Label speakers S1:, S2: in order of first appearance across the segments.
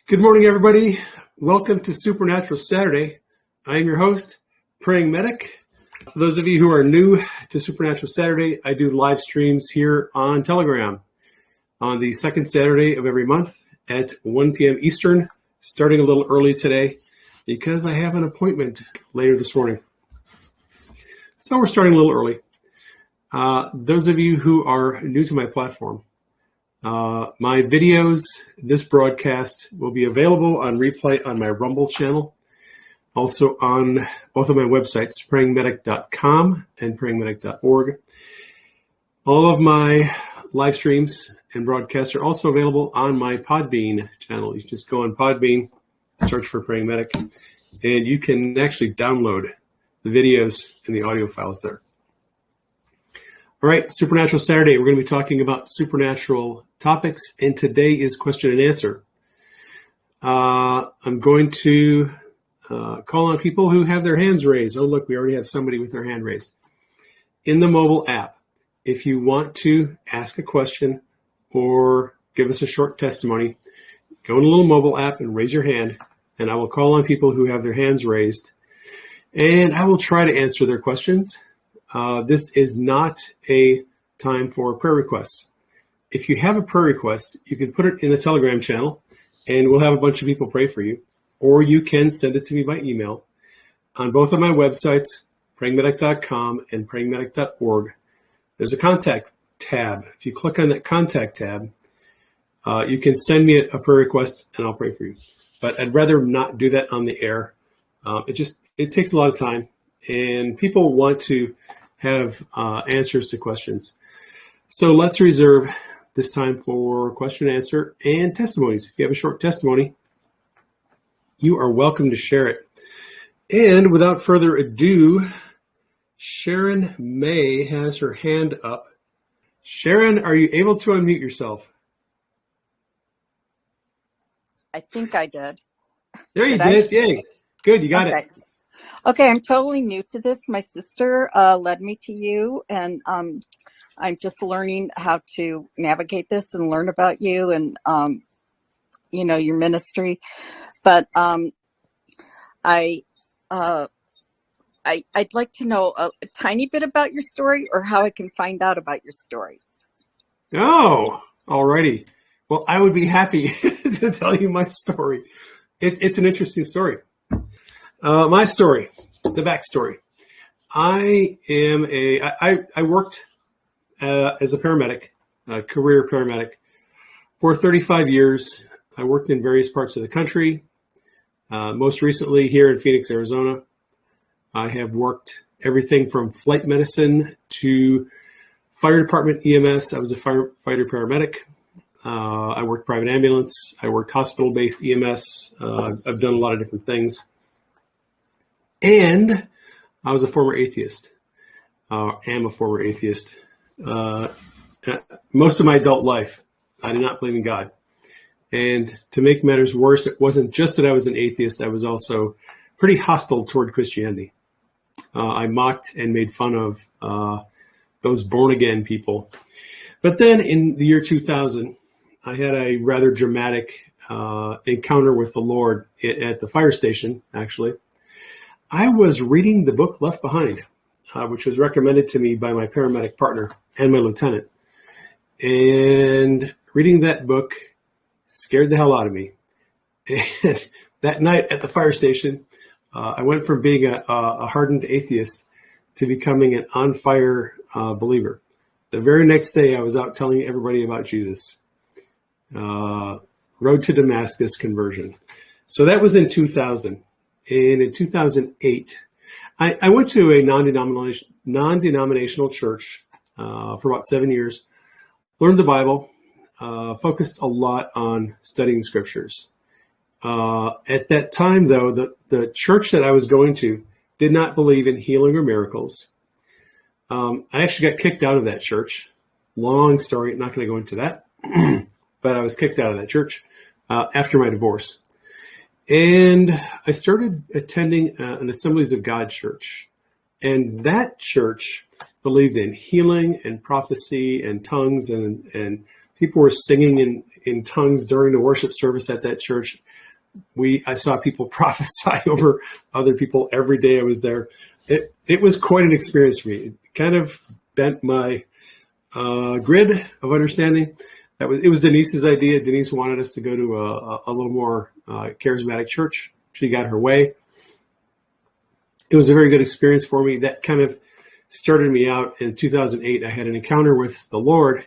S1: Good morning, everybody. Welcome to Supernatural Saturday. I am your host, Praying Medic. For those of you who are new to Supernatural Saturday, I do live streams here on Telegram on the second Saturday of every month at 1 p.m. Eastern, starting a little early today because I have an appointment later this morning. So we're starting a little early. Those of you who are new to my platform, my videos, this broadcast will be available on replay on my Rumble channel, also on both of my websites, prayingmedic.com and prayingmedic.org. All of my live streams and broadcasts are also available on my Podbean channel. You just go on Podbean, search for Praying Medic, and you can actually download the videos and the audio files there. All right, Supernatural Saturday, we're going to be talking about supernatural topics, and today is question and answer. I'm going to call on people who have their hands raised. Oh, look, we already have somebody with their hand raised. In the mobile app, if you want to ask a question or give us a short testimony, go in a little mobile app and raise your hand, and I will call on people who have their hands raised, and I will try to answer their questions. This is not a time for prayer requests. If you have a prayer request, you can put it in the Telegram channel, and we'll have a bunch of people pray for you. Or you can send it to me by email. On both of my websites, prayingmedic.com and prayingmedic.org, there's a contact tab. If you click on that contact tab, you can send me a prayer request, and I'll pray for you. But I'd rather not do that on the air. It takes a lot of time, and people want to have answers to questions. So let's reserve this time for question and answer and testimonies. If you have a short testimony, you are welcome to share it. And without further ado, Sharon May has her hand up. Sharon, are you able to unmute yourself?
S2: I think I did.
S1: There you did. Yay. Good, you got it.
S2: Okay, I'm totally new to this. My sister led me to you, and I'm just learning how to navigate this and learn about you and, your ministry. But I'd like to know a tiny bit about your story, or how I can find out about your story.
S1: Oh, alrighty. Well, I would be happy to tell you my story. It's an interesting story. My story, the backstory. I worked as a paramedic, a career paramedic, for 35 years. I worked in various parts of the country. Most recently here in Phoenix, Arizona. I have worked everything from flight medicine to fire department EMS. I was a firefighter paramedic. I worked private ambulance. I worked hospital-based EMS. I've done a lot of different things. And I was a former atheist. Am a former atheist. Most of my adult life, I did not believe in God. And to make matters worse, it wasn't just that I was an atheist. I was also pretty hostile toward Christianity. I mocked and made fun of those born-again people. But then in the year 2000, I had a rather dramatic encounter with the Lord at the fire station, actually. I was reading the book Left Behind, which was recommended to me by my paramedic partner and my lieutenant. And reading that book scared the hell out of me. And that night at the fire station, I went from being a hardened atheist to becoming an on-fire believer. The very next day, I was out telling everybody about Jesus. Road to Damascus conversion. So that was in 2000. And in 2008, I went to a non-denominational church for about 7 years, learned the Bible, focused a lot on studying scriptures. At that time, though, the church that I was going to did not believe in healing or miracles. I actually got kicked out of that church. Long story, not going to go into that. But I was kicked out of that church after my divorce. And I started attending an Assemblies of God church. And that church believed in healing and prophecy and tongues and People were singing in tongues during the worship service at that church. I saw people prophesy over other people every day I was there. It was quite an experience for me. It kind of bent my grid of understanding. It was Denise's idea. Denise wanted us to go to a little more charismatic church. She got her way. It was a very good experience for me. That kind of started me out in 2008. I had an encounter with the Lord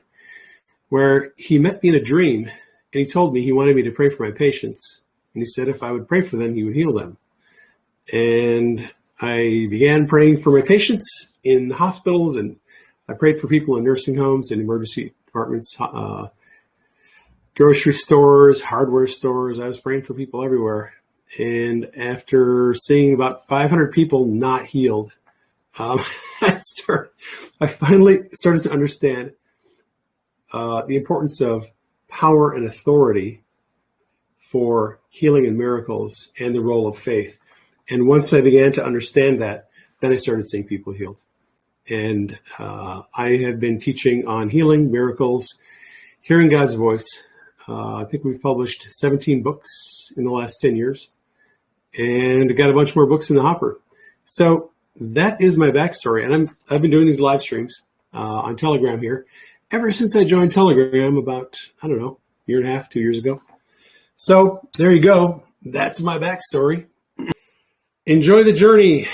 S1: where he met me in a dream, and he told me he wanted me to pray for my patients. And he said if I would pray for them, he would heal them. And I began praying for my patients in hospitals, and I prayed for people in nursing homes and emergency departments, grocery stores, hardware stores. I was praying for people everywhere. And after seeing about 500 people not healed, I finally started to understand the importance of power and authority for healing and miracles and the role of faith. And once I began to understand that, then I started seeing people healed. And I have been teaching on healing, miracles, hearing God's voice. I think we've published 17 books in the last 10 years. And I got a bunch more books in the hopper. So that is my backstory. And I've been doing these live streams on Telegram here ever since I joined Telegram about, I don't know, a year and a half, 2 years ago. So there you go. That's my backstory. Enjoy the journey.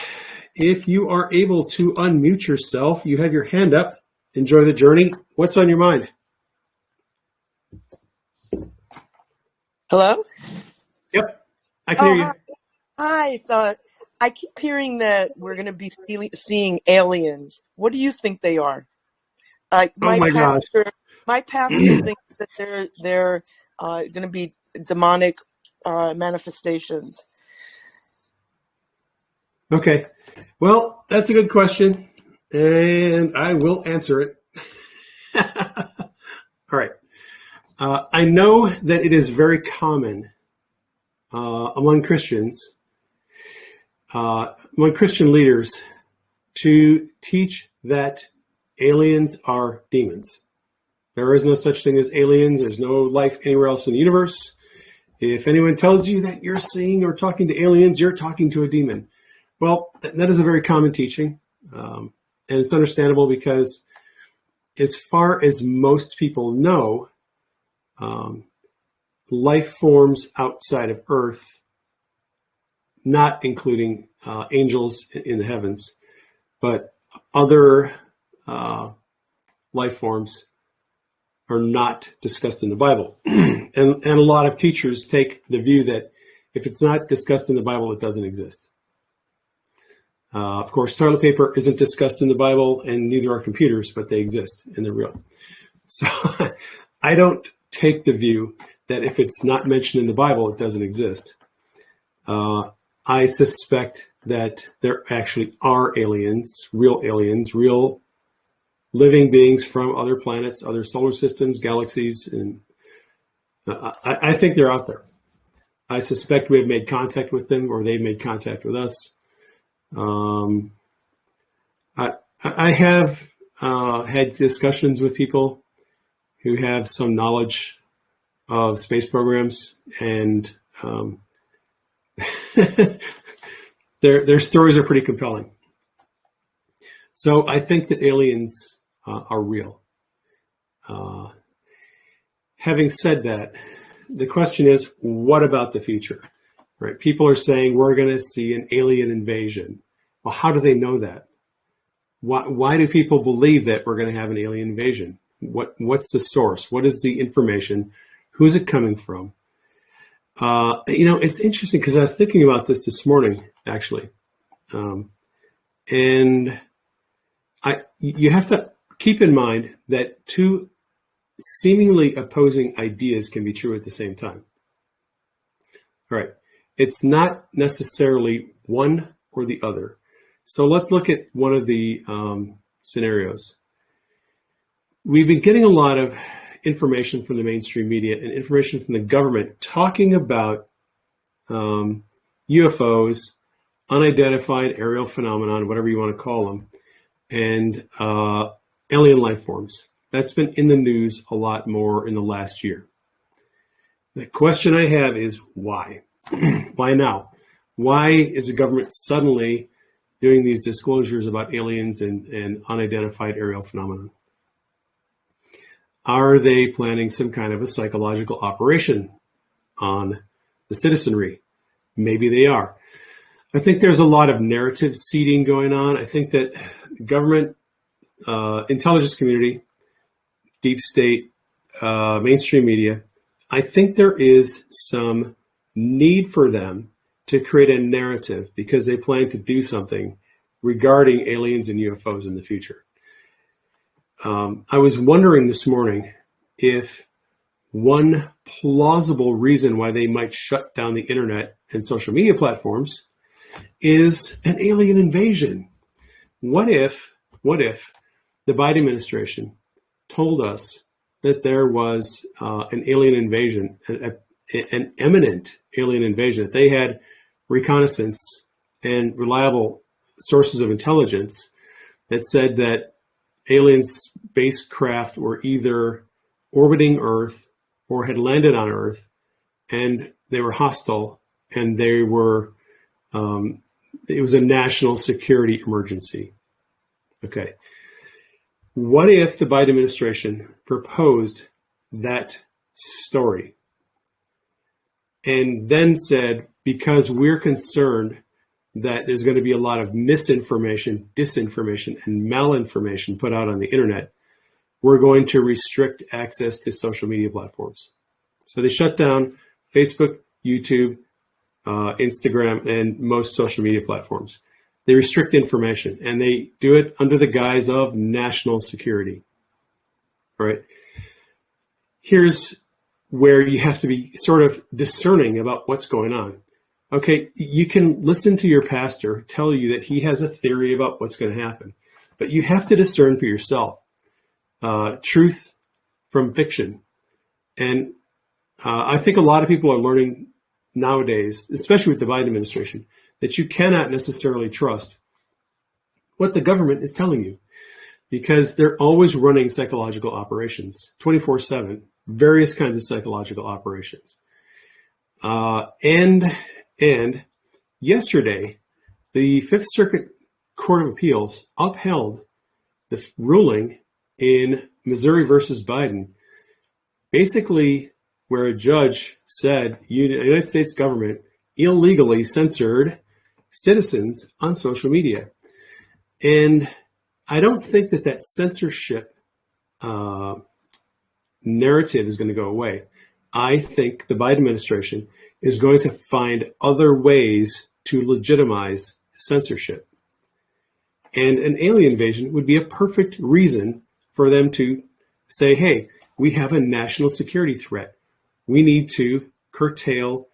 S1: If you are able to unmute yourself, you have your hand up. Enjoy the journey. What's on your mind?
S3: Hello?
S1: Yep, I can hear you.
S3: Hi. So I keep hearing that we're going to be seeing aliens. What do you think they are?
S1: Oh my gosh.
S3: My pastor thinks that they're going to be demonic manifestations.
S1: Okay. Well, that's a good question, and I will answer it. All right. I know that it is very common among Christians, among Christian leaders, to teach that aliens are demons. There is no such thing as aliens. There's no life anywhere else in the universe. If anyone tells you that you're seeing or talking to aliens, you're talking to a demon. Well, that is a very common teaching, and it's understandable because as far as most people know, life forms outside of Earth, not including angels in the heavens, but other life forms are not discussed in the Bible. and a lot of teachers take the view that if it's not discussed in the Bible, it doesn't exist. Of course, toilet paper isn't discussed in the Bible, and neither are computers, but they exist and they're real. So I don't take the view that if it's not mentioned in the Bible, it doesn't exist. I suspect that there actually are aliens, real living beings from other planets, other solar systems, galaxies, and I think they're out there. I suspect we have made contact with them, or they've made contact with us. I have had discussions with people who have some knowledge of space programs, and their stories are pretty compelling. So I think that aliens are real. Having said that, the question is, what about the future? Right? People are saying we're going to see an alien invasion. Well, how do they know that? Why do people believe that we're going to have an alien invasion? What's the source? What is the information? Who's it coming from? It's interesting because I was thinking about this morning, actually. And you have to keep in mind that two seemingly opposing ideas can be true at the same time. All right. It's not necessarily one or the other. So let's look at one of the scenarios. We've been getting a lot of information from the mainstream media and information from the government talking about UFOs, unidentified aerial phenomenon, whatever you want to call them, and alien life forms. That's been in the news a lot more in the last year. The question I have is why? Why now? Why is the government suddenly doing these disclosures about aliens and unidentified aerial phenomena? Are they planning some kind of a psychological operation on the citizenry? Maybe they are. I think there's a lot of narrative seeding going on. I think that government, intelligence community, deep state, mainstream media, I think there is some need for them to create a narrative because they plan to do something regarding aliens and UFOs in the future. I was wondering this morning if one plausible reason why they might shut down the internet and social media platforms is an alien invasion. What if the Biden administration told us that there was an alien invasion, an imminent alien invasion, that they had reconnaissance and reliable sources of intelligence that said that alien spacecraft were either orbiting Earth or had landed on Earth, and they were hostile, and they were it was a national security emergency. Okay. What if the Biden administration proposed that story and then said, because we're concerned that there's going to be a lot of misinformation, disinformation, and malinformation put out on the internet, we're going to restrict access to social media platforms. So they shut down Facebook, YouTube, Instagram, and most social media platforms. They restrict information, and they do it under the guise of national security. All right. Here's where you have to be sort of discerning about what's going on. Okay, you can listen to your pastor tell you that he has a theory about what's going to happen, but you have to discern for yourself truth from fiction. And I think a lot of people are learning nowadays, especially with the Biden administration, that you cannot necessarily trust what the government is telling you, because they're always running psychological operations 24/7, various kinds of psychological operations. And yesterday, the Fifth Circuit Court of Appeals upheld the ruling in Missouri versus Biden, basically where a judge said the United States government illegally censored citizens on social media. And I don't think that censorship narrative is going to go away. I think the Biden administration is going to find other ways to legitimize censorship. And an alien invasion would be a perfect reason for them to say, hey, we have a national security threat. We need to curtail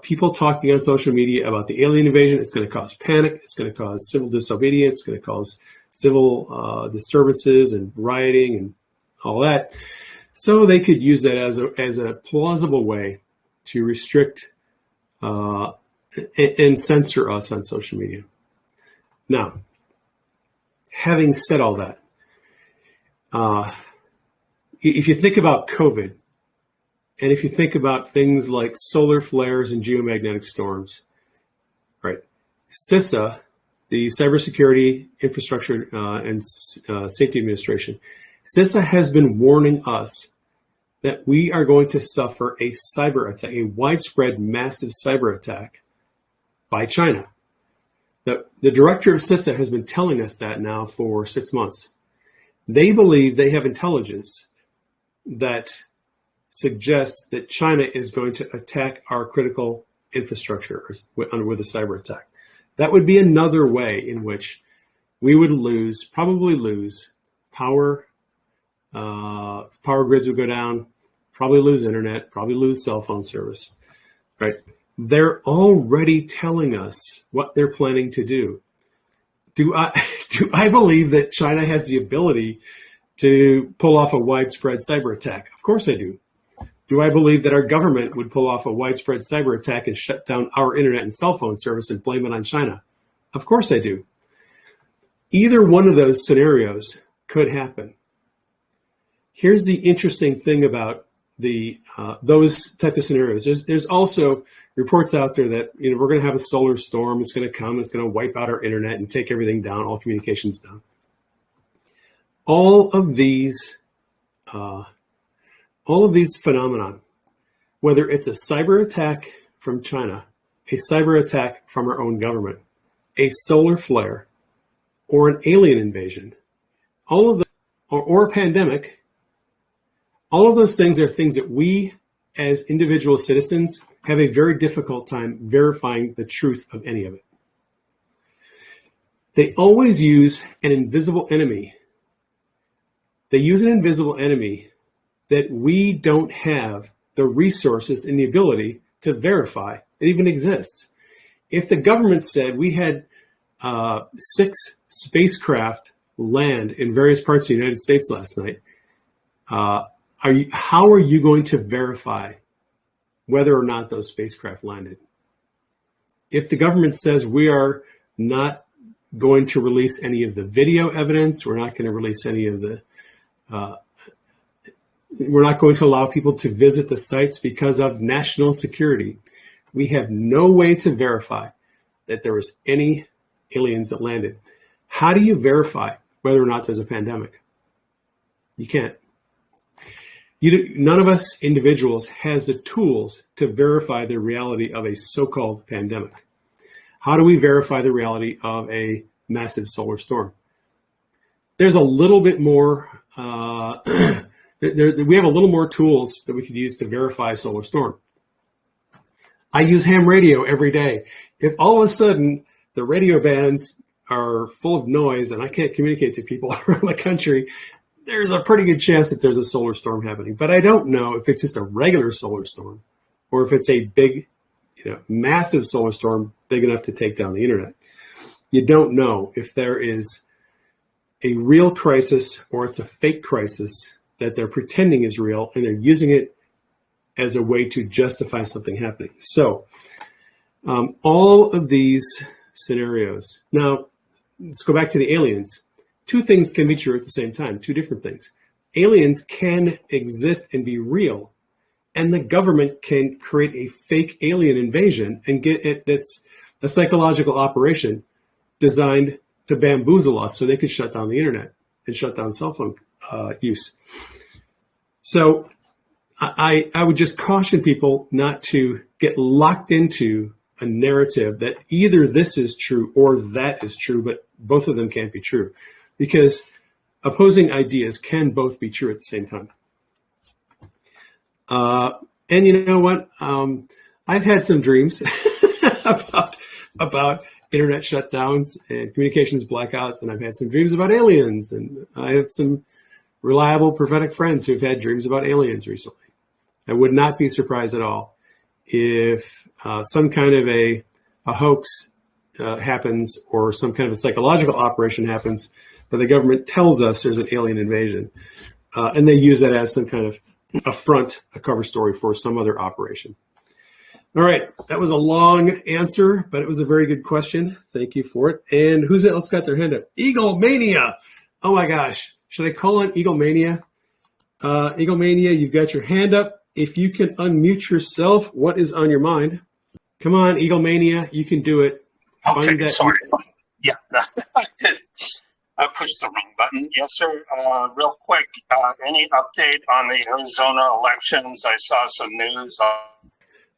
S1: people talking on social media about the alien invasion. It's going to cause panic. It's going to cause civil disobedience. It's going to cause civil disturbances and rioting and all that. So they could use that as a plausible way to restrict and censor us on social media. Now, having said all that, if you think about COVID, and if you think about things like solar flares and geomagnetic storms, right? CISA, the Cybersecurity Infrastructure and Safety Administration, CISA has been warning us that we are going to suffer a cyber attack, a widespread, massive cyber attack by China. The director of CISA has been telling us that now for 6 months. They believe they have intelligence that suggests that China is going to attack our critical infrastructure with a cyber attack. That would be another way in which we would probably lose power. Power grids would go down, probably lose internet, probably lose cell phone service, right? They're already telling us what they're planning to do. Do I believe that China has the ability to pull off a widespread cyber attack? Of course I do. Do I believe that our government would pull off a widespread cyber attack and shut down our internet and cell phone service and blame it on China? Of course I do. Either one of those scenarios could happen. Here's the interesting thing about the those type of scenarios. There's also reports out there that we're going to have a solar storm. It's going to come. It's going to wipe out our internet and take everything down, all communications down. All of these phenomena, whether it's a cyber attack from China, a cyber attack from our own government, a solar flare, or an alien invasion, all of the or a pandemic. All of those things are things that we, as individual citizens, have a very difficult time verifying the truth of any of it. They always use an invisible enemy. They use an invisible enemy that we don't have the resources and the ability to verify it even exists. If the government said we had 6 spacecraft land in various parts of the United States last night, how are you going to verify whether or not those spacecraft landed? If the government says we are not going to release any of the video evidence, we're not going to release any of the, we're not going to allow people to visit the sites because of national security, we have no way to verify that there was any aliens that landed. How do you verify whether or not there's a pandemic? You can't. None of us individuals has the tools to verify the reality of a so-called pandemic. How do we verify the reality of a massive solar storm? There's a little bit more, we have a little more tools that we could use to verify a solar storm. I use ham radio every day. If all of a sudden the radio bands are full of noise and I can't communicate to people around the country, there's a pretty good chance that there's a solar storm happening. But I don't know if it's just a regular solar storm or if it's a big, massive solar storm big enough to take down the internet. You don't know if there is a real crisis or it's a fake crisis that they're pretending is real and they're using it as a way to justify something happening. So all of these scenarios. Now, let's go back to the aliens. 2 things can be true at the same time, 2 different things. Aliens can exist and be real, and the government can create a fake alien invasion and get it. That's a psychological operation designed to bamboozle us so they could shut down the internet and shut down cell phone use. So I would just caution people not to get locked into a narrative that either this is true or that is true, but both of them can't be true. Because opposing ideas can both be true at the same time. And you know what? I've had some dreams about internet shutdowns and communications blackouts, and I've had some dreams about aliens, and I have some reliable prophetic friends who've had dreams about aliens recently. I would not be surprised at all if some kind of a hoax happens or some kind of a psychological operation happens, but the government tells us there's an alien invasion, and they use that as some kind of a cover story for some other operation. All right, that was a long answer, but it was a very good question. Thank you for it. And who's else got their hand up? Eagle Mania. Oh my gosh, should I call on Eagle Mania? Eagle Mania, you've got your hand up. If you can unmute yourself, what is on your mind? Come on, Eagle Mania, you can do it.
S4: Okay, sorry. Yeah, I did. I pushed the wrong button. Yes, sir. Real quick, any update on the Arizona elections? I saw some news.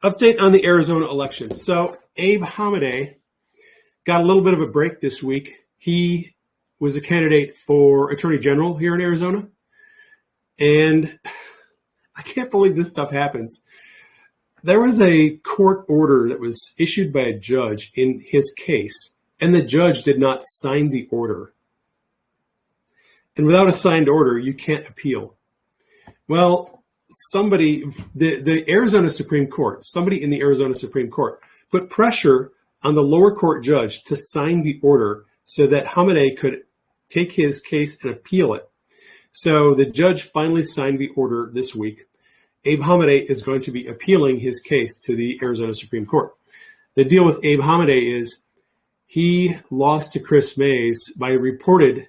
S1: Update on the Arizona election. So Abe Hamadeh got a little bit of a break this week. He was a candidate for Attorney General here in Arizona. And I can't believe this stuff happens. There was a court order that was issued by a judge in his case, and the judge did not sign the order. And without a signed order, you can't appeal. Well, the Arizona Supreme Court, somebody in the Arizona Supreme Court put pressure on the lower court judge to sign the order so that Hamadeh could take his case and appeal it. So the judge finally signed the order this week. Abe Hamadeh is going to be appealing his case to the Arizona Supreme Court. The deal with Abe Hamadeh is he lost to Chris Mays by a reported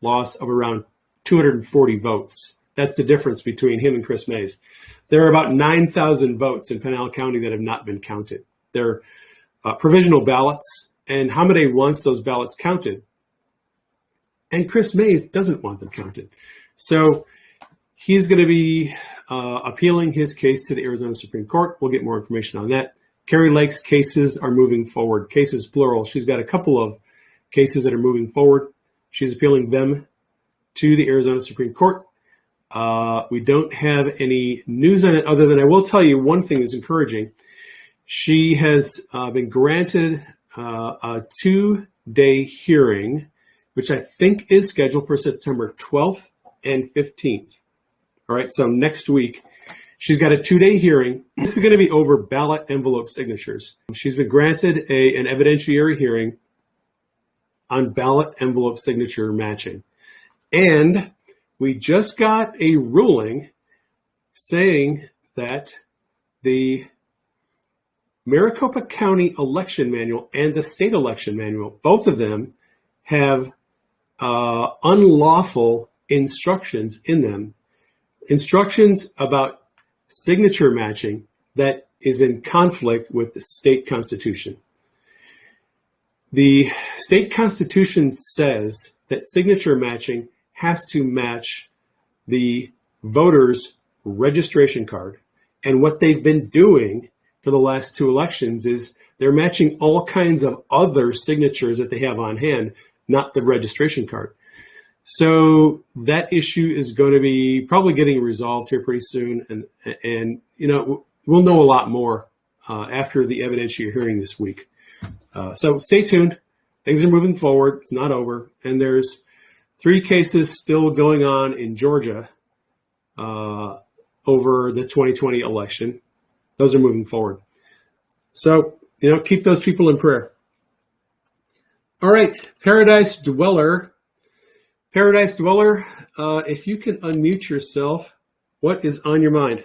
S1: loss of around 240 votes. That's the difference between him and Chris Mays. There are about 9,000 votes in Pinal County that have not been counted. They're provisional ballots, and Hamadeh wants those ballots counted. And Chris Mays doesn't want them counted. So he's going to be appealing his case to the Arizona Supreme Court. We'll get more information on that. Kari Lake's cases are moving forward. Cases plural. She's got a couple of cases that are moving forward. She's appealing them to the Arizona Supreme Court. We don't have any news on it other than I will tell you one thing is encouraging. She has been granted a 2-day hearing, which I think is scheduled for September 12th and 15th. All right, so next week, she's got a 2-day hearing. This is going to be over ballot envelope signatures. She's been granted an evidentiary hearing on ballot envelope signature matching. And we just got a ruling saying that the Maricopa County election manual and the state election manual, both of them have unlawful instructions in them, instructions about signature matching that is in conflict with the state constitution. The state constitution says that signature matching has to match the voter's registration card. And what they've been doing for the last 2 elections is they're matching all kinds of other signatures that they have on hand, not the registration card. So that issue is going to be probably getting resolved here pretty soon. And you know, we'll know a lot more after the evidentiary hearing this week. So stay tuned. Things are moving forward. It's not over. And there's 3 cases still going on in Georgia over the 2020 election. Those are moving forward. So, you know, keep those people in prayer. All right, Paradise Dweller. Paradise Dweller, if you can unmute yourself, what is on your mind?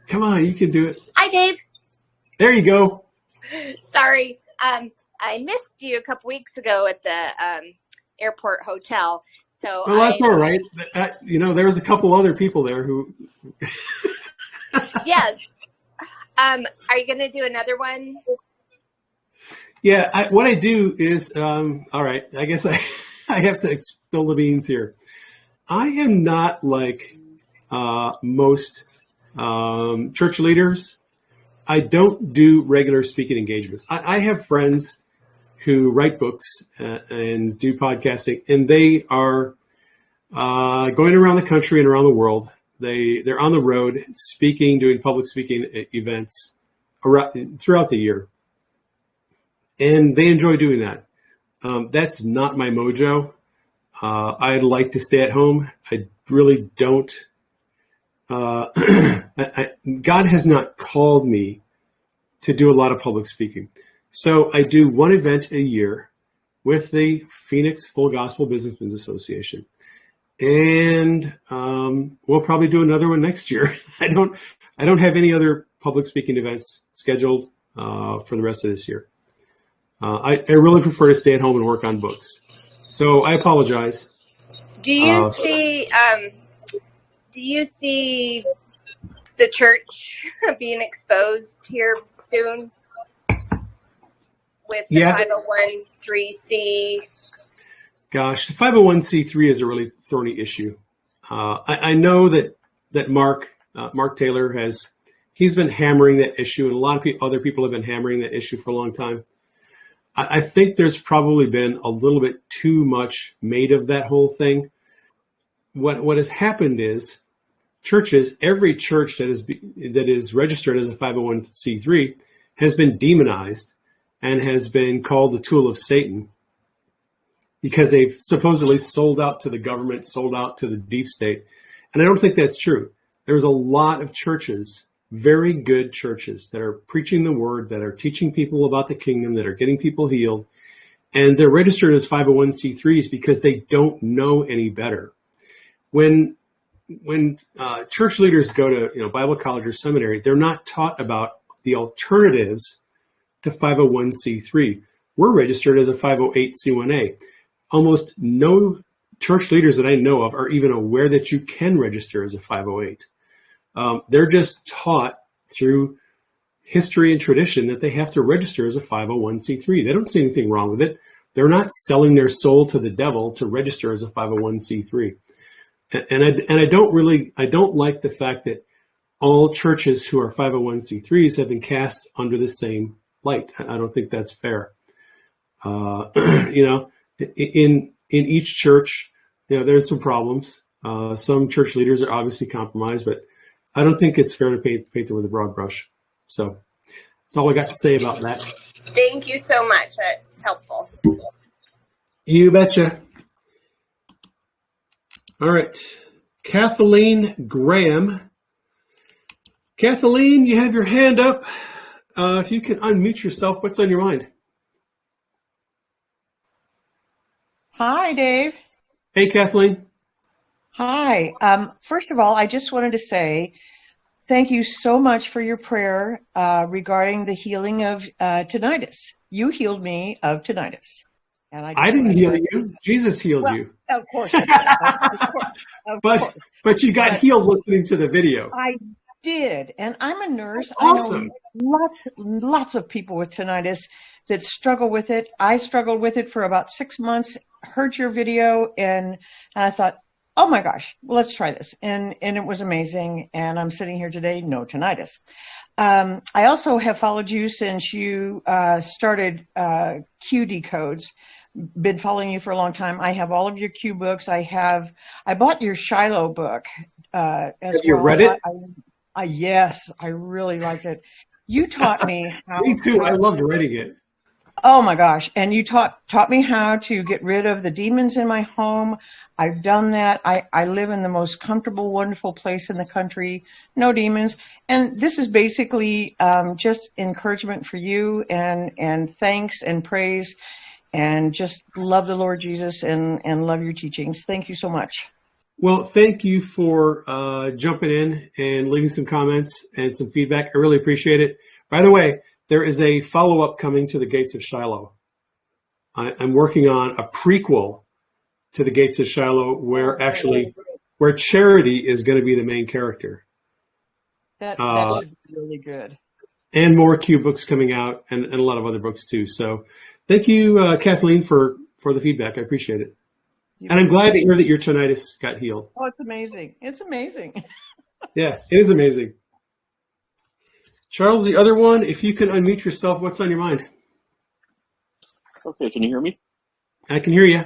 S1: Come on, you can do it.
S5: Hi, Dave.
S1: There you go.
S5: Sorry. I missed you a couple weeks ago at the airport hotel. So
S1: Well, that's all right. You know, there was a couple other people there who...
S5: Yes. Are you going to do another one?
S1: Yeah, what I do is, all right, I guess I have to spill the beans here. I am not like most church leaders. I don't do regular speaking engagements. I have friends who write books and do podcasting, and they are going around the country and around the world. They're on the road speaking, doing public speaking events throughout the year. And they enjoy doing that. That's not my mojo. I'd like to stay at home. I really don't. God has not called me to do a lot of public speaking. So I do one event a year with the Phoenix Full Gospel Businessmen's Association. And we'll probably do another one next year. I don't have any other public speaking events scheduled for the rest of this year. I really prefer to stay at home and work on books. So I apologize.
S5: Do you see the church being exposed here soon with the 501(c)(3).
S1: Gosh, the 501c3 is a really thorny issue. I know that Mark Taylor he's been hammering that issue, and a lot of other people have been hammering that issue for a long time. I think there's probably been a little bit too much made of that whole thing. What has happened is churches, every church that is registered as a 501c3 has been demonized and has been called the tool of Satan because they've supposedly sold out to the government, sold out to the deep state. And I don't think that's true. There's a lot of churches, very good churches, that are preaching the word, that are teaching people about the kingdom, that are getting people healed. And they're registered as 501c3s because they don't know any better. When church leaders go to Bible college or seminary, they're not taught about the alternatives to 501c3. We're registered as a 508c1a. Almost no church leaders that I know of are even aware that you can register as a 508. They're just taught through history and tradition that they have to register as a 501c3. They don't see anything wrong with it. They're not selling their soul to the devil to register as a 501c3. And I don't like the fact that all churches who are 501c3s have been cast under the same light. I don't think that's fair. In each church, there's some problems. Some church leaders are obviously compromised, but I don't think it's fair to paint them with a broad brush. So that's all I got to say about that.
S5: Thank you so much. That's helpful.
S1: You betcha. All right. Kathleen Graham. Kathleen, you have your hand up. If you can unmute yourself, what's on your mind?
S6: Hi, Dave.
S1: Hey, Kathleen.
S6: Hi. First of all, I just wanted to say thank you so much for your prayer regarding the healing of tinnitus. You healed me of tinnitus. And
S1: I didn't heal you. Jesus healed you.
S6: Of course. Of course.
S1: But you got healed listening to the video.
S6: I did. And I'm a nurse.
S1: Awesome.
S6: I know lots of people with tinnitus that struggle with it. I struggled with it for about 6 months, heard your video, and I thought, oh my gosh, well, let's try this. And it was amazing. And I'm sitting here today, no tinnitus. I also have followed you since you started Q Decodes. Been following you for a long time. I have all of your Q books. I bought your Shiloh book as well.
S1: Have you read it?
S6: Yes, I really liked it. You taught me how.
S1: Me too. I loved reading it.
S6: Oh my gosh! And you taught me how to get rid of the demons in my home. I've done that. I live in the most comfortable, wonderful place in the country. No demons. And this is basically just encouragement for you and thanks and praise. And just love the Lord Jesus and love your teachings. Thank you so much.
S1: Well, thank you for jumping in and leaving some comments and some feedback. I really appreciate it. By the way, there is a follow-up coming to the Gates of Shiloh. I'm working on a prequel to the Gates of Shiloh where Charity is going to be the main character.
S6: That should be really good.
S1: And more Q books coming out and a lot of other books too. So thank you, Kathleen, for the feedback. I appreciate it. And I'm glad to hear that your tinnitus got healed.
S6: Oh, it's amazing. It's amazing.
S1: Yeah, it is amazing. Charles, the other one, if you can unmute yourself, what's on your mind?
S7: Okay, can you hear me?
S1: I can hear you.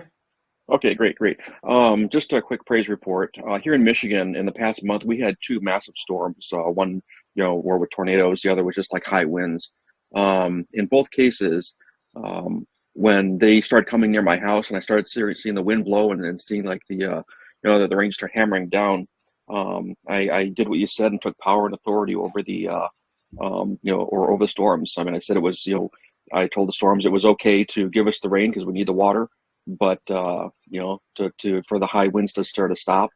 S7: Okay, great. Just a quick praise report. Here in Michigan, in the past month, we had 2 massive storms. One, were with tornadoes. The other was just like high winds. In both cases, when they started coming near my house and I started seeing the wind blow and then seeing like the rain start hammering down, I did what you said and took power and authority over the, or over the storms. I mean, I said it was, I told the storms it was okay to give us the rain because we need the water, but for the high winds to stop.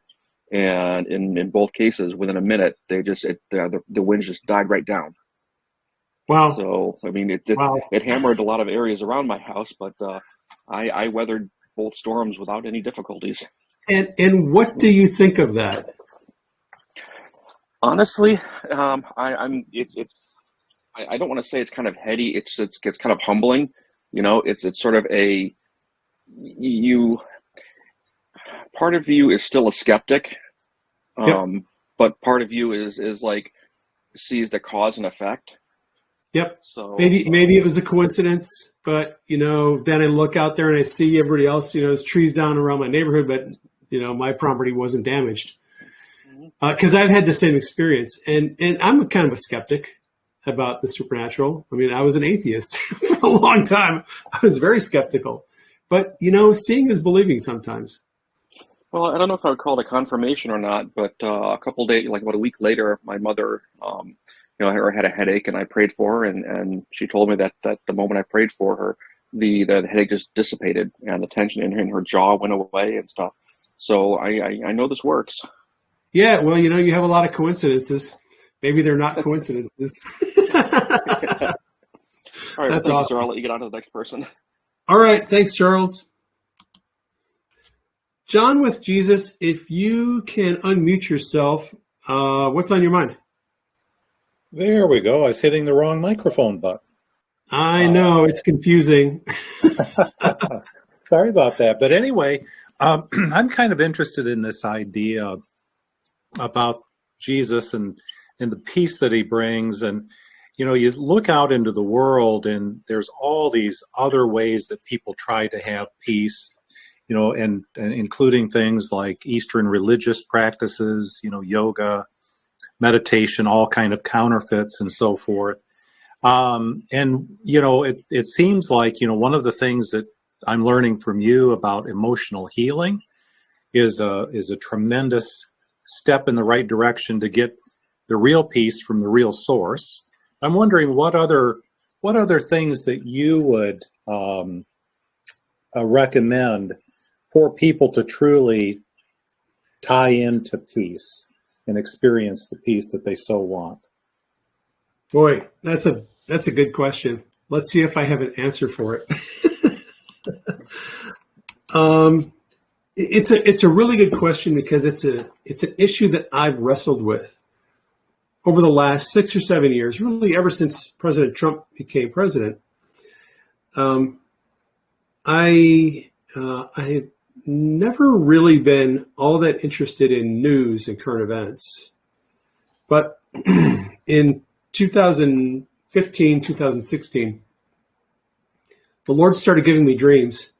S7: And in both cases, within a minute, the winds just died right down.
S1: Wow.
S7: So, I mean, it hammered a lot of areas around my house, but I weathered both storms without any difficulties.
S1: And what do you think of that?
S7: Honestly, I don't want to say it's kind of heady. It's kind of humbling. It's sort of part of you is still a skeptic, but part of you is like sees the cause and effect.
S1: Yep.
S7: So
S1: maybe it was a coincidence, but then I look out there and I see everybody else. There's trees down around my neighborhood, but my property wasn't damaged. Because I've had the same experience, and I'm kind of a skeptic about the supernatural. I mean, I was an atheist for a long time. I was very skeptical, but seeing is believing sometimes.
S7: Well, I don't know if I would call it a confirmation or not, but a couple of days, like about a week later, my mother, her had a headache, and I prayed for her, and she told me that the moment I prayed for her, the headache just dissipated, and the tension in her jaw went away and stuff. So I know this works.
S1: Yeah, well, you have a lot of coincidences. Maybe they're not coincidences.
S7: All right,
S1: that's awesome.
S7: I'll let you get on to the next person.
S1: All right, thanks, Charles. John with Jesus, if you can unmute yourself, what's on your mind?
S8: There we go. I was hitting the wrong microphone button.
S1: I know, it's confusing.
S8: Sorry about that. But anyway, I'm kind of interested in this idea about Jesus and the peace that he brings. And, you know, you look out into the world and there's all these other ways that people try to have peace, you know, and including things like Eastern religious practices, you know, yoga, meditation, all kind of counterfeits and so forth. And, you know, it seems like, you know, one of the things that I'm learning from you about emotional healing is a tremendous step in the right direction to get the real peace from the real source. I'm wondering what other things that you would recommend for people to truly tie into peace and experience the peace that they so want.
S1: Boy, that's a good question. Let's see if I have an answer for it. It's a really good question because it's an issue that I've wrestled with over the last 6 or 7 years, really ever since President Trump became president. I have never really been all that interested in news and current events, but in 2015, 2016, the Lord started giving me dreams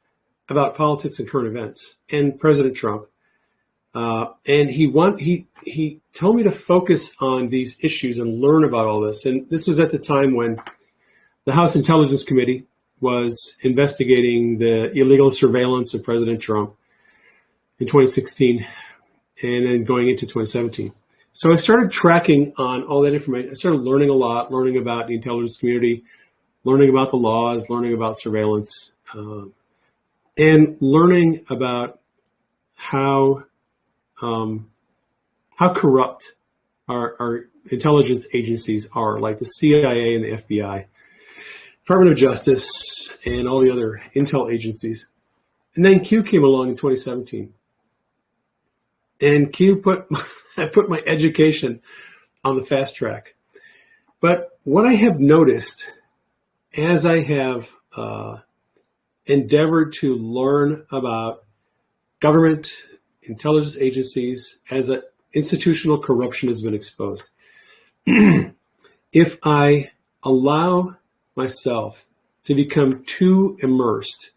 S1: about politics and current events and President Trump. And he told me to focus on these issues and learn about all this. And this was at the time when the House Intelligence Committee was investigating the illegal surveillance of President Trump in 2016 and then going into 2017. So I started tracking on all that information. I started learning a lot, learning about the intelligence community, learning about the laws, learning about surveillance, and learning about how corrupt our intelligence agencies are, like the CIA and the FBI, Department of Justice, and all the other intel agencies. And then Q came along in 2017. And I put my education on the fast track. But what I have noticed as I have endeavored to learn about government intelligence agencies as institutional corruption has been exposed, if I allow myself to become too immersed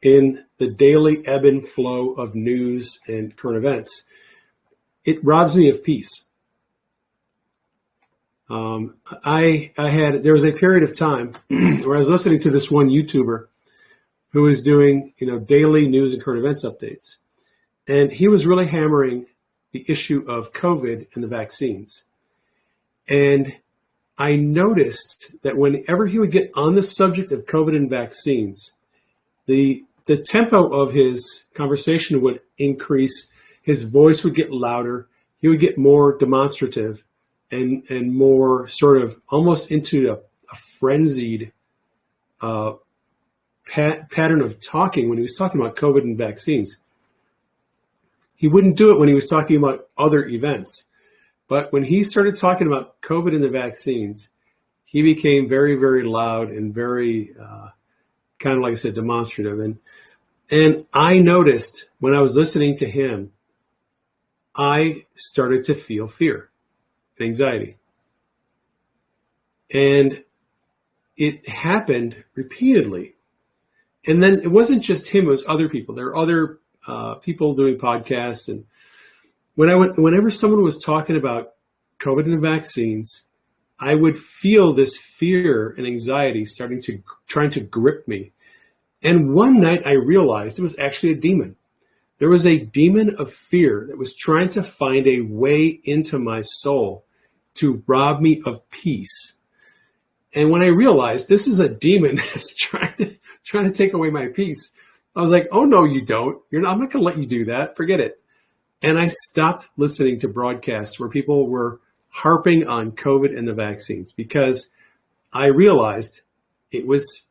S1: in the daily ebb and flow of news and current events, it robs me of peace. There was a period of time where I was listening to this one YouTuber who was doing, daily news and current events updates. And he was really hammering the issue of COVID and the vaccines. And I noticed that whenever he would get on the subject of COVID and vaccines, the tempo of his conversation would increase. His voice would get louder. He would get more demonstrative and more sort of almost into a frenzied pattern of talking when he was talking about COVID and vaccines. He wouldn't do it when he was talking about other events. But when he started talking about COVID and the vaccines, he became very, very loud and very kind of, like I said, demonstrative. And I noticed when I was listening to him, I started to feel fear, anxiety. And it happened repeatedly. And then it wasn't just him, it was other people. There were other people doing podcasts. And whenever someone was talking about COVID and vaccines, I would feel this fear and anxiety trying to grip me. And one night I realized it was actually a demon. There was a demon of fear that was trying to find a way into my soul to rob me of peace. And when I realized this is a demon that's trying to take away my peace, I was like, oh, no, you don't. I'm not going to let you do that. Forget it. And I stopped listening to broadcasts where people were harping on COVID and the vaccines because I realized that was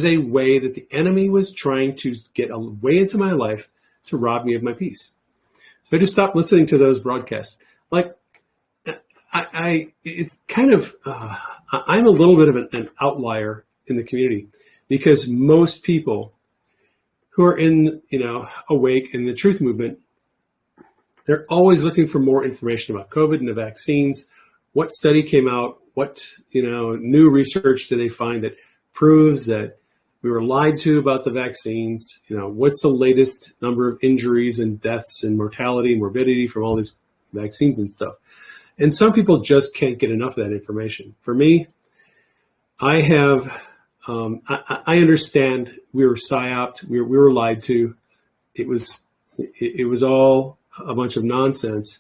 S1: a way that the enemy was trying to get a way into my life to rob me of my peace. So I just stopped listening to those broadcasts. Like, it's kind of, I'm a little bit of an outlier in the community because most people who are in, awake in the truth movement, they're always looking for more information about COVID and the vaccines. What study came out? What, new research do they find that proves that we were lied to about the vaccines? What's the latest number of injuries and deaths and mortality and morbidity from all these vaccines and stuff? And some people just can't get enough of that information. For me, I have, I understand we were psyoped, we were lied to. It was all a bunch of nonsense,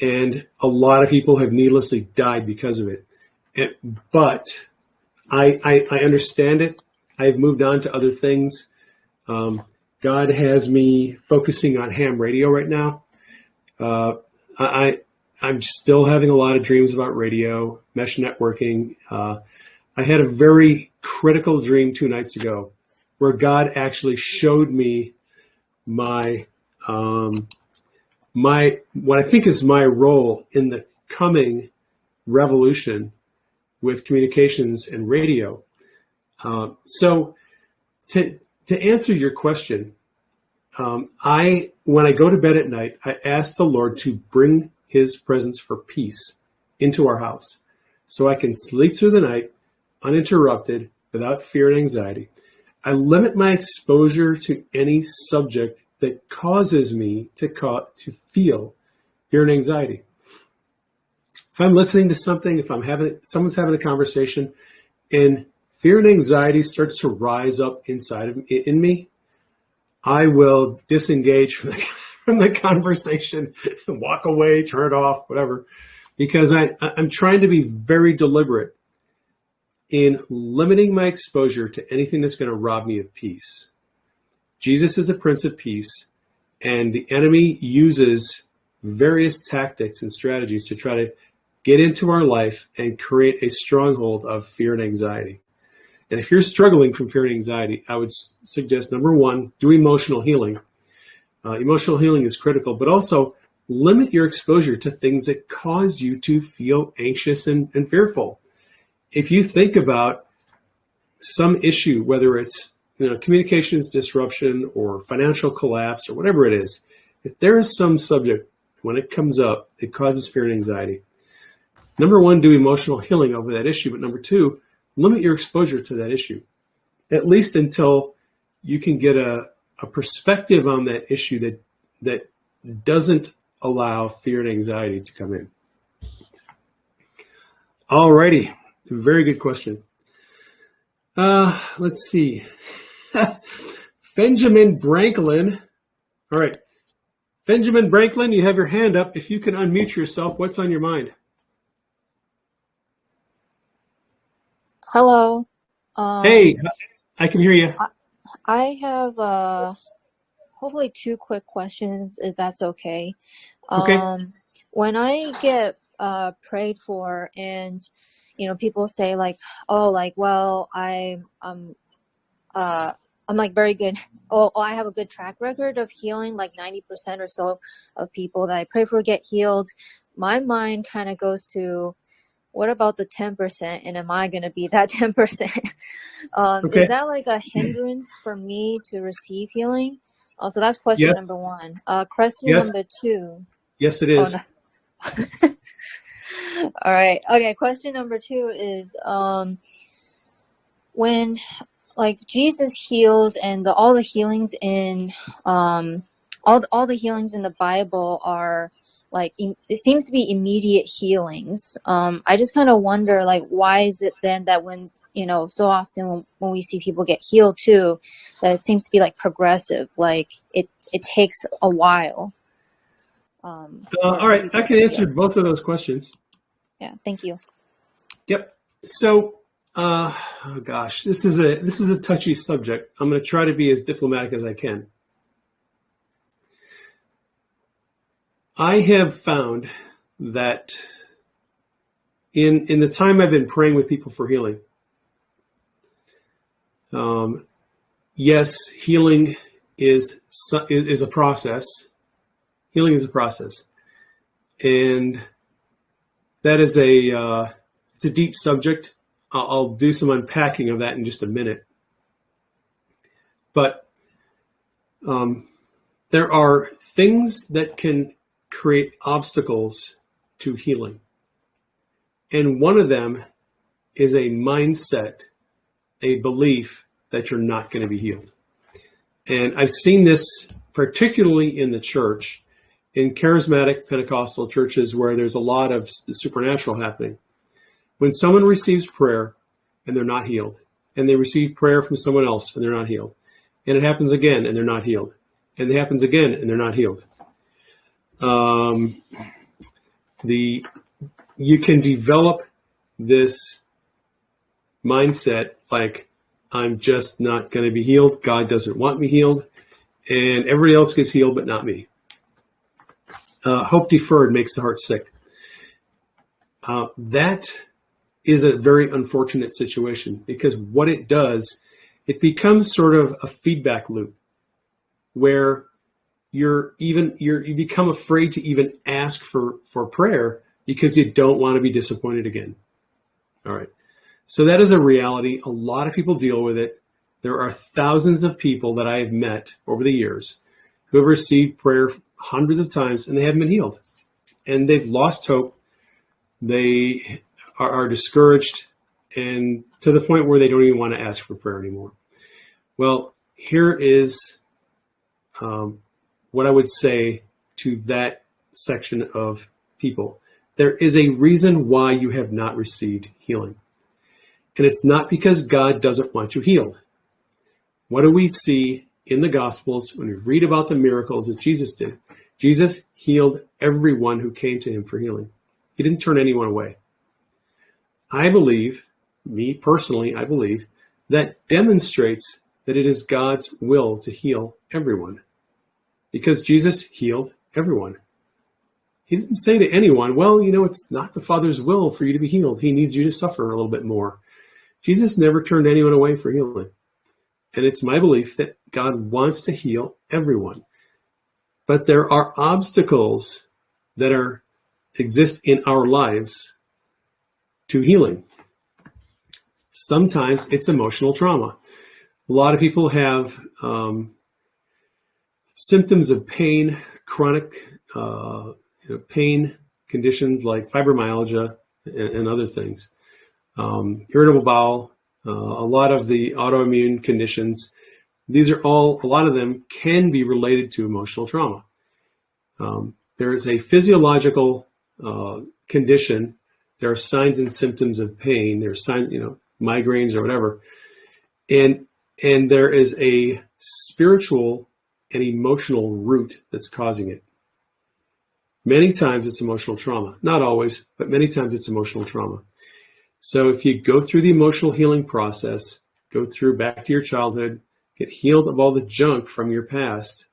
S1: and a lot of people have needlessly died because of it. But I understand it. I've moved on to other things. God has me focusing on ham radio right now. I'm still having a lot of dreams about radio, mesh networking. I had a very critical dream 2 nights ago where God actually showed me my what I think is my role in the coming revolution with communications and radio. So to answer your question, when I go to bed at night, I ask the Lord to bring his presence for peace into our house so I can sleep through the night uninterrupted without fear and anxiety. I limit my exposure to any subject that causes me to feel fear and anxiety. If I'm listening to something, if someone's having a conversation and fear and anxiety starts to rise up in me, I will disengage from the conversation, walk away, turn it off, whatever, because I'm trying to be very deliberate in limiting my exposure to anything that's going to rob me of peace. Jesus is the Prince of Peace, and the enemy uses various tactics and strategies to try to get into our life and create a stronghold of fear and anxiety. And if you're struggling from fear and anxiety, I would suggest, number one, do emotional healing. Emotional healing is critical, but also limit your exposure to things that cause you to feel anxious and fearful. If you think about some issue, whether it's communications disruption or financial collapse or whatever it is, if there is some subject when it comes up that causes fear and anxiety, number one, do emotional healing over that issue, but number two, limit your exposure to that issue, at least until you can get a perspective on that issue that doesn't allow fear and anxiety to come in. All righty. Very good question. Let's see. Benjamin Branklin. All right. Benjamin Branklin, you have your hand up. If you can unmute yourself, what's on your mind?
S9: Hello.
S1: Hey, I can hear you.
S9: I have hopefully 2 quick questions, if that's okay.
S1: Okay.
S9: When I get prayed for, and people say like, oh, like, well, I'm like very good. Oh, I have a good track record of healing. Like 90% or so of people that I pray for get healed. My mind kind of goes to, what about the 10%? And am I going to be that 10%?
S1: Okay.
S9: Is that like a hindrance for me to receive healing? So that's question
S1: Yes.
S9: number 1. Question
S1: Yes.
S9: number 2.
S1: Yes, it is.
S9: Oh, no. All right. Okay. Question number 2 is when like Jesus heals, and all the healings in all the healings in the Bible are like it seems to be immediate healings. I just kind of wonder, like, why is it then that when so often when we see people get healed too, that it seems to be like progressive, like it takes a while.
S1: All right, I can answer both of those questions.
S9: Yeah, thank you.
S1: Yep. So, oh gosh, this is a touchy subject. I'm going to try to be as diplomatic as I can. I have found that in the time I've been praying with people for healing, yes, healing is a process. Healing is a process, and that is it's a deep subject. I'll do some unpacking of that in just a minute. But there are things that can create obstacles to healing. And one of them is a mindset, a belief that you're not going to be healed. And I've seen this particularly in the church, in charismatic Pentecostal churches where there's a lot of the supernatural happening. When someone receives prayer and they're not healed, and they receive prayer from someone else and they're not healed, and it happens again and they're not healed, and it happens again and they're not healed. You can develop this mindset like, I'm just not going to be healed. God doesn't want me healed. And everybody else gets healed, but not me. Hope deferred makes the heart sick. That is a very unfortunate situation, because what it does, it becomes sort of a feedback loop where you become afraid to even ask for prayer because you don't want to be disappointed again. All right. So that is a reality. A lot of people deal with it. There are thousands of people that I have met over the years who have received prayer hundreds of times and they haven't been healed. And they've lost hope. They are discouraged, and to the point where they don't even want to ask for prayer anymore. Well, here is what I would say to that section of people. There is a reason why you have not received healing. And it's not because God doesn't want you healed. What do we see in the Gospels when we read about the miracles that Jesus did? Jesus healed everyone who came to him for healing. He didn't turn anyone away. I believe, me personally, I believe, that demonstrates that it is God's will to heal everyone. Because Jesus healed everyone. He didn't say to anyone, well, it's not the Father's will for you to be healed. He needs you to suffer a little bit more. Jesus never turned anyone away for healing. And it's my belief that God wants to heal everyone. But there are obstacles that exist in our lives to healing. Sometimes it's emotional trauma. A lot of people have symptoms of pain, chronic pain conditions like fibromyalgia and other things. Irritable bowel, a lot of the autoimmune conditions. These are a lot of them can be related to emotional trauma. There is a physiological condition. There are signs and symptoms of pain. There are signs, migraines or whatever. And there is a spiritual and emotional root that's causing it. Many times it's emotional trauma. Not always, but many times it's emotional trauma. So if you go through the emotional healing process, go through back to your childhood, get healed of all the junk from your past,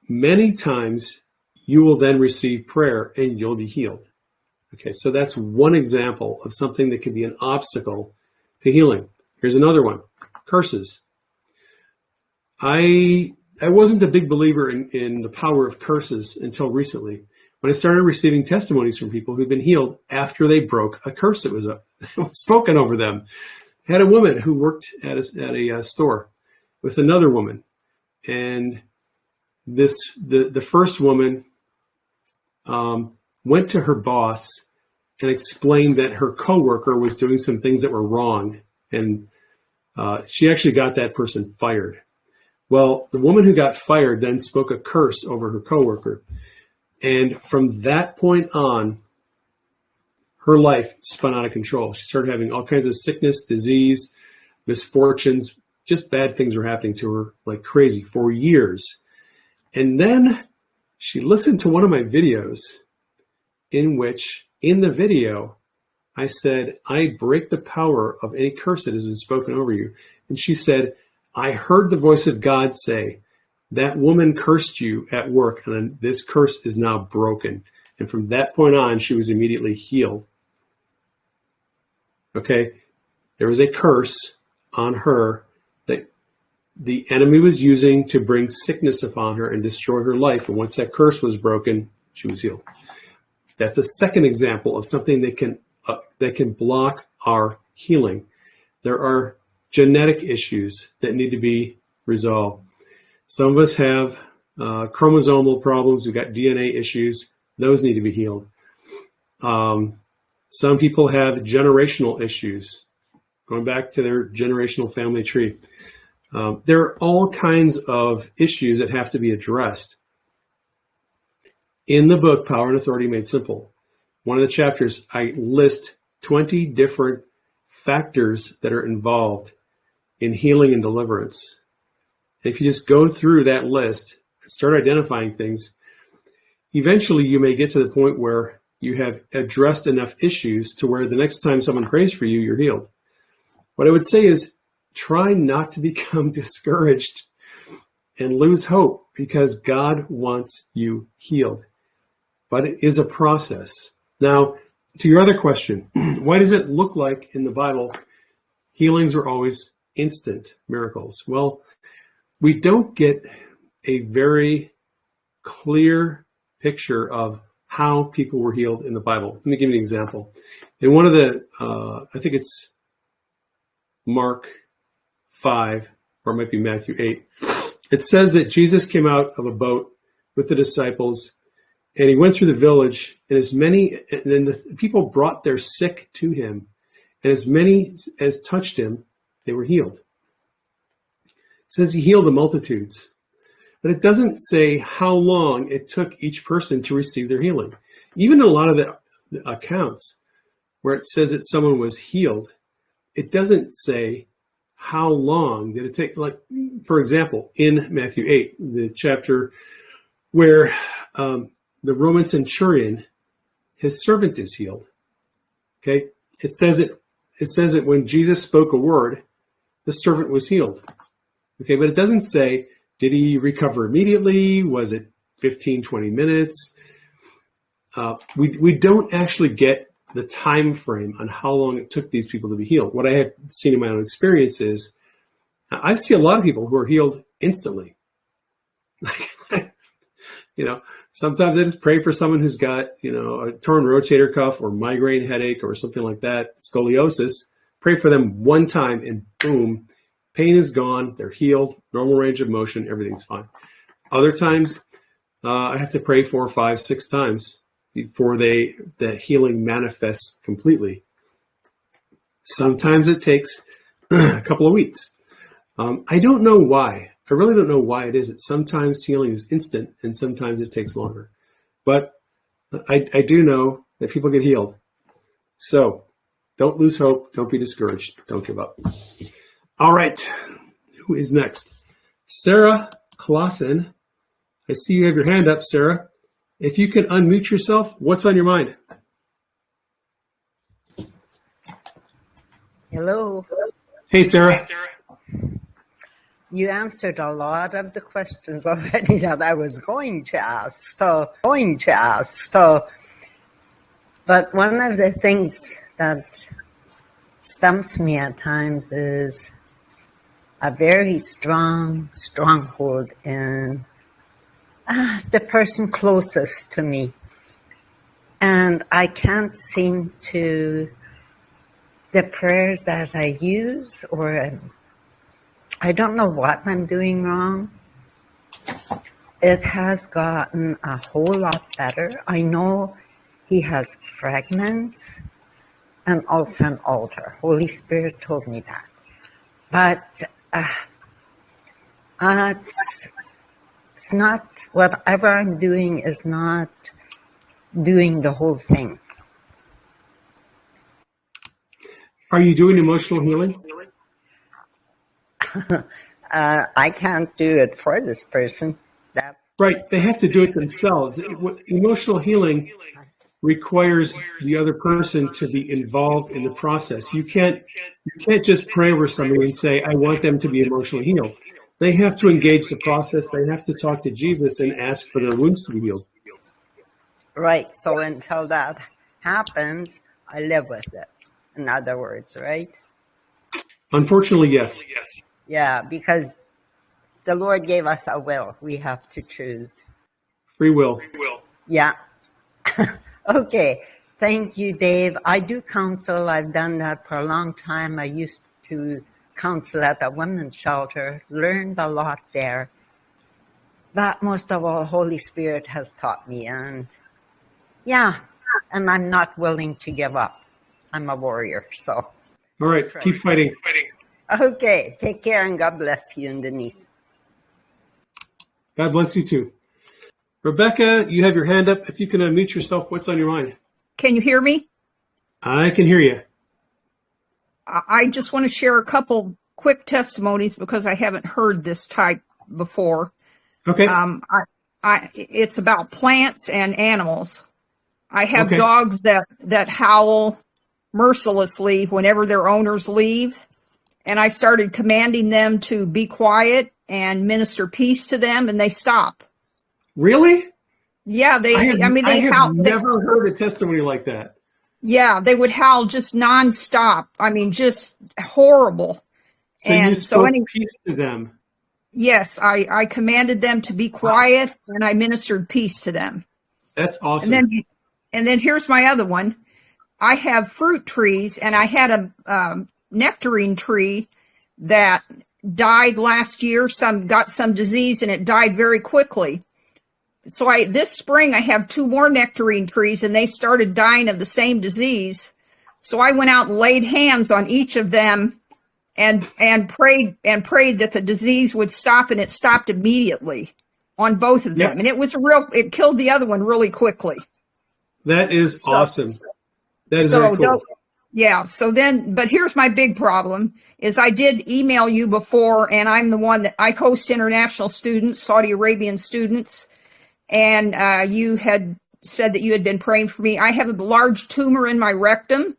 S1: many times you will then receive prayer and you'll be healed. Okay, so that's one example of something that can be an obstacle to healing. Here's another one, curses. I wasn't a big believer in the power of curses until recently, when I started receiving testimonies from people who'd been healed after they broke a curse that was spoken over them. I had a woman who worked at a store with another woman, and the first woman went to her boss and explained that her coworker was doing some things that were wrong, and she actually got that person fired. Well, the woman who got fired then spoke a curse over her coworker. And from that point on, her life spun out of control. She started having all kinds of sickness, disease, misfortunes, just bad things were happening to her like crazy for years. And then she listened to one of my videos in which, in the video, I said, I break the power of any curse that has been spoken over you. And she said, I heard the voice of God say, that woman cursed you at work, and this curse is now broken. And from that point on, she was immediately healed. Okay? There was a curse on her that the enemy was using to bring sickness upon her and destroy her life. And once that curse was broken, she was healed. That's a second example of something that can block our healing. There are genetic issues that need to be resolved. Some of us have chromosomal problems. We've got DNA issues. Those need to be healed. Some people have generational issues, going back to their generational family tree. There are all kinds of issues that have to be addressed. In the book, Power and Authority Made Simple, one of the chapters, I list 20 different factors that are involved in healing and deliverance. And if you just go through that list and start identifying things, eventually you may get to the point where you have addressed enough issues to where the next time someone prays for you, you're healed. What I would say is try not to become discouraged and lose hope, because God wants you healed. But it is a process. Now, to your other question, why does it look like in the Bible healings are always instant miracles? Well, we don't get a very clear picture of how people were healed in the Bible. Let me give you an example. In one of the, I think it's Mark 5, or it might be Matthew 8, it says that Jesus came out of a boat with the disciples, and he went through the village, and then the people brought their sick to him, and as many as touched him, they were healed. It says he healed the multitudes, but it doesn't say how long it took each person to receive their healing. Even in a lot of the accounts where it says that someone was healed, it doesn't say how long did it take. Like, for example, in Matthew 8, the chapter where the Roman centurion, his servant is healed. Okay, it says that when Jesus spoke a word, the servant was healed. Okay, but it doesn't say, did he recover immediately? Was it 15, 20 minutes? We don't actually get the time frame on how long it took these people to be healed. What I have seen in my own experience is I see a lot of people who are healed instantly. Sometimes I just pray for someone who's got, a torn rotator cuff or migraine headache or something like that, scoliosis. Pray for them one time and boom, pain is gone. They're healed, normal range of motion, everything's fine. Other times, I have to pray 4, 5, 6 times before the healing manifests completely. Sometimes it takes a couple of weeks. I don't know why. I really don't know why it is that sometimes healing is instant and sometimes it takes longer. But I do know that people get healed. So don't lose hope. Don't be discouraged. Don't give up. All right. Who is next? Sarah Clausen. I see you have your hand up, Sarah. If you can unmute yourself, what's on your mind?
S10: Hello.
S1: Hey, Sarah.
S10: You answered a lot of the questions already that I was going to ask. But one of the things that stumps me at times is a very strong stronghold in the person closest to me. And I can't seem to, the prayers that I use, or I don't know what I'm doing wrong. It has gotten a whole lot better. I know he has fragments and also an altar. Holy Spirit told me that. But it's not, whatever I'm doing is not doing the whole thing.
S1: Are you doing emotional healing?
S10: I can't do it for this person.
S1: Right, they have to do it themselves. Emotional healing requires the other person to be involved in the process. You can't just pray over somebody and say, I want them to be emotionally healed. They have to engage the process. They have to talk to Jesus and ask for their wounds to be healed.
S10: Right, so until that happens, I live with it. In other words, right?
S1: Unfortunately, yes.
S10: Yeah, because the Lord gave us a will. We have to choose.
S1: Free will.
S10: Yeah. Okay. Thank you, Dave. I do counsel. I've done that for a long time. I used to counsel at a women's shelter, learned a lot there. But most of all, Holy Spirit has taught me. And yeah, and I'm not willing to give up. I'm a warrior, so.
S1: All right, keep fighting.
S10: Okay, take care and God bless you and Denise.
S1: God bless you too. Rebecca, you have your hand up. If you can unmute yourself, what's on your mind?
S11: Can you hear me?
S1: I can hear you.
S11: I just want to share a couple quick testimonies because I haven't heard this type before.
S1: Okay.
S11: It's about plants and animals. I have
S1: Okay.
S11: dogs that howl mercilessly whenever their owners leave, and I started commanding them to be quiet and minister peace to them, and they stop.
S1: Really?
S11: Yeah,
S1: I have
S11: howl.
S1: never heard a testimony like that.
S11: Yeah, they would howl just nonstop. I mean, just horrible.
S1: So you spoke peace to them.
S11: Yes, I commanded them to be quiet, and I ministered peace to them.
S1: That's awesome.
S11: And then here's my other one. I have fruit trees, and I had a nectarine tree that died last year. Got some disease, and it died very quickly. So this spring I have 2 more nectarine trees, and they started dying of the same disease. So I went out and laid hands on each of them and prayed that the disease would stop, and it stopped immediately on both of them.
S1: Yeah.
S11: And it killed the other one really quickly.
S1: That is awesome. That is very cool.
S11: Yeah. So then, but here's my big problem is I did email you before, and I'm the one that I host international students, Saudi Arabian students. And you had said that you had been praying for me. I have a large tumor in my rectum.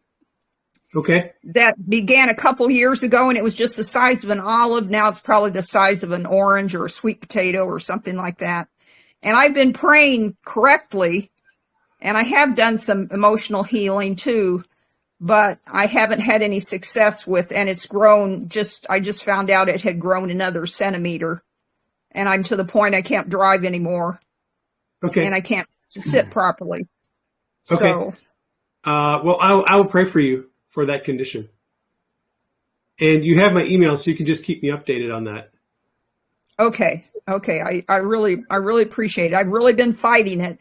S1: Okay.
S11: That began a couple years ago, and it was just the size of an olive. Now it's probably the size of an orange or a sweet potato or something like that. And I've been praying correctly, and I have done some emotional healing too, but I haven't had any success with, and it's grown I just found out it had grown another centimeter, and I'm to the point I can't drive anymore.
S1: Okay.
S11: And I can't sit properly.
S1: Okay.
S11: So,
S1: well, I will pray for you for that condition. And you have my email, so you can just keep me updated on that.
S11: okay. I really appreciate it. I've really been fighting it,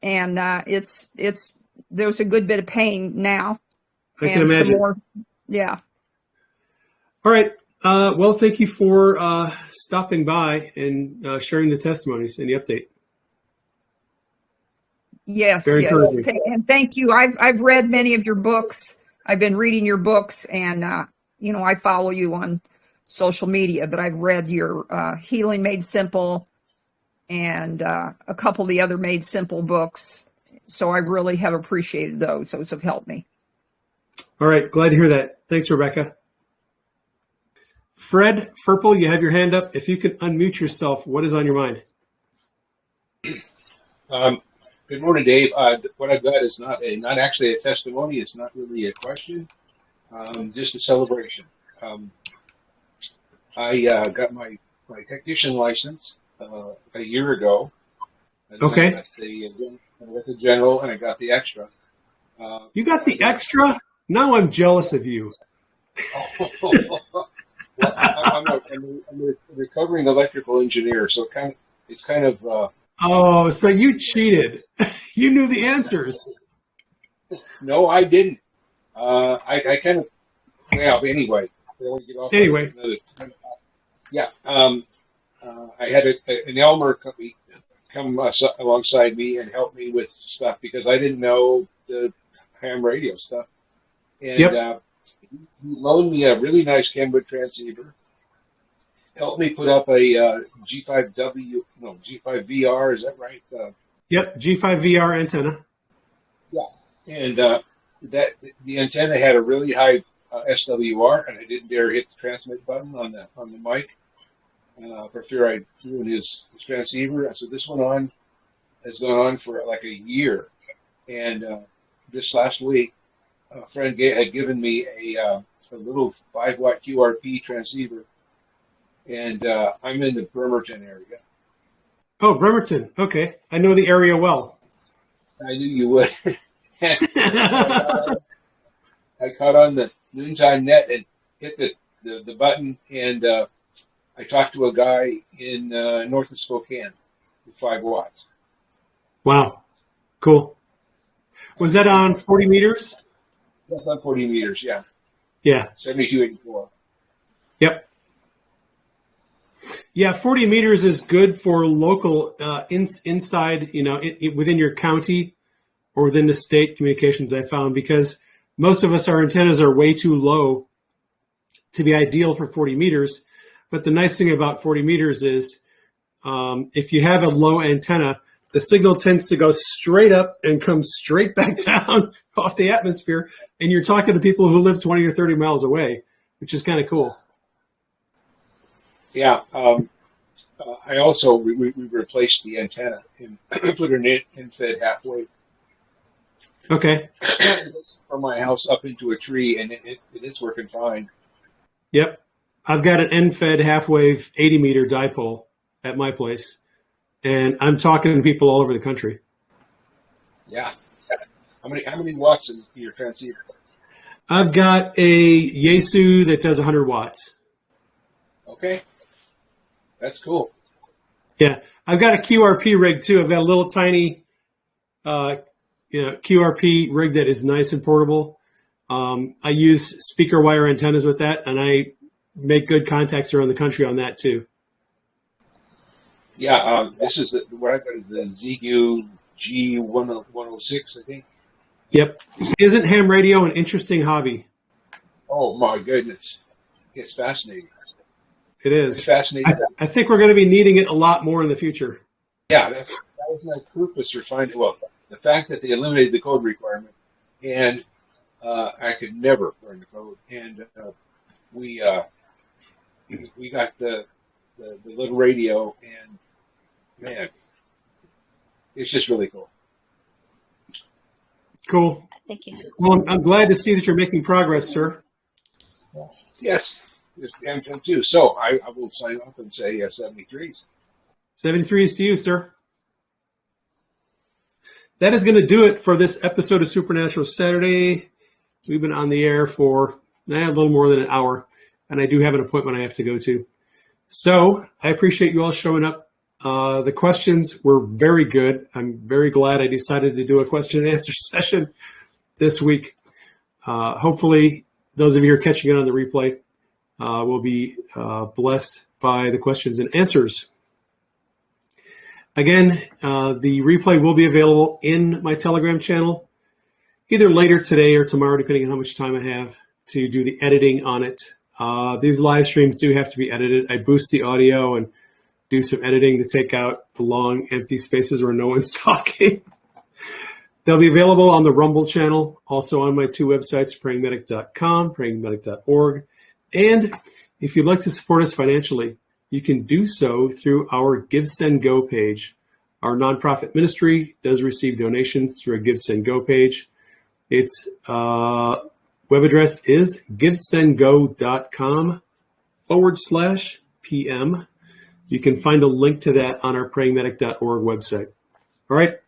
S11: and there's a good bit of pain now.
S1: I can imagine.
S11: Yeah.
S1: All right. Well, thank you for stopping by and sharing the testimonies and the update.
S11: Yes,
S1: Very
S11: yes.
S1: encouraging.
S11: And thank you. I've read many of your books. I've been reading your books, and I follow you on social media, but I've read your Healing Made Simple and a couple of the other Made Simple books. So I really have appreciated those. Those have helped me.
S1: All right. Glad to hear that. Thanks, Rebecca. Fred Furple, you have your hand up. If you could unmute yourself, what is on your mind?
S12: Good morning, Dave. What I've got is not actually a testimony. It's not really a question, just a celebration. I got my technician license a year ago.
S1: Okay.
S12: I got the general, and I got the extra.
S1: You got the extra? Now I'm jealous of you.
S12: Well, I'm a recovering electrical engineer, so it's kind of.
S1: Oh, so you cheated. You knew the answers.
S12: No, I didn't. I kind of. Well, anyway.
S1: Anyway.
S12: Yeah. I had an Elmer come alongside me and help me with stuff because I didn't know the ham radio stuff. And he loaned me a really nice Kenwood transceiver. Helped me put up a G5VR, is that right?
S1: Yep, G5VR antenna.
S12: Yeah, and the antenna had a really high SWR, and I didn't dare hit the transmit button on the mic for fear I'd ruin his transceiver. So this has gone on for like a year, and this last week, a friend had given me a little 5-watt QRP transceiver. and I'm in the Bremerton area.
S1: Oh, Bremerton. Okay. I know the area well.
S12: I knew you would. I caught on the noontime net and hit the button, and I talked to a guy in north of Spokane with 5 watts.
S1: Wow. Cool. Was that on 40 meters?
S12: That's on 40 meters, yeah.
S1: Yeah.
S12: 7284.
S1: Yep. Yeah, 40 meters is good for local inside, within your county or within the state communications, I found, because most of us, our antennas are way too low to be ideal for 40 meters. But the nice thing about 40 meters is if you have a low antenna, the signal tends to go straight up and come straight back down off the atmosphere. And you're talking to people who live 20 or 30 miles away, which is kind of cool.
S12: Yeah. I also, we replaced the antenna and put an in-fed half-wave.
S1: Okay.
S12: From my house up into a tree, and it is working fine.
S1: Yep. I've got an end-fed half-wave 80-meter dipole at my place, and I'm talking to people all over the country.
S12: Yeah. How many watts is your transceiver?
S1: I've got a Yaesu that does 100 watts.
S12: Okay. That's cool.
S1: Yeah. I've got a QRP rig, too. I've got a little tiny QRP rig that is nice and portable. I use speaker wire antennas with that, and I make good contacts around the country on that, too.
S12: Yeah, this is what I've got is the ZU G106, I think.
S1: Yep. Isn't ham radio an interesting hobby?
S12: Oh, my goodness. It's fascinating.
S1: It is.
S12: It's fascinating.
S1: I think we're going to be needing it a lot more in the future.
S12: Yeah, that was my purpose for finding, well, the fact that they eliminated the code requirement, and I could never learn the code. And we got the little radio, and man, it's just really cool.
S1: Cool.
S5: Thank you.
S1: Well, I'm glad to see that you're making progress, sir.
S12: Yes, I'm too. So I will sign off and say 73s.
S1: 73s to you, sir. That is going to do it for this episode of Supernatural Saturday. We've been on the air for a little more than an hour, and I do have an appointment I have to go to. So I appreciate you all showing up. The questions were very good. I'm very glad I decided to do a question and answer session this week. Hopefully, those of you who are catching it on the replay will be blessed by the questions and answers. Again, the replay will be available in my Telegram channel either later today or tomorrow, depending on how much time I have to do the editing on it. These live streams do have to be edited. I boost the audio and do some editing to take out the long, empty spaces where no one's talking. They'll be available on the Rumble channel, also on my 2 websites, prayingmedic.com, prayingmedic.org. And if you'd like to support us financially, you can do so through our Give, Send, Go page. Our nonprofit ministry does receive donations through a Give, Send, Go page. Its web address is givesendgo.com/PM. You can find a link to that on our prayingmedic.org website. All right.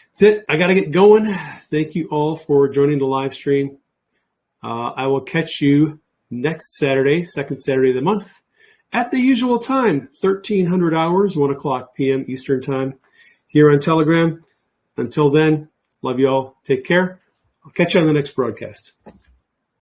S1: That's it. I got to get going. Thank you all for joining the live stream. I will catch you next Saturday, second Saturday of the month, at the usual time, 1300 hours, 1 o'clock p.m. Eastern Time, here on Telegram. Until then, love you all. Take care. I'll catch you on the next broadcast.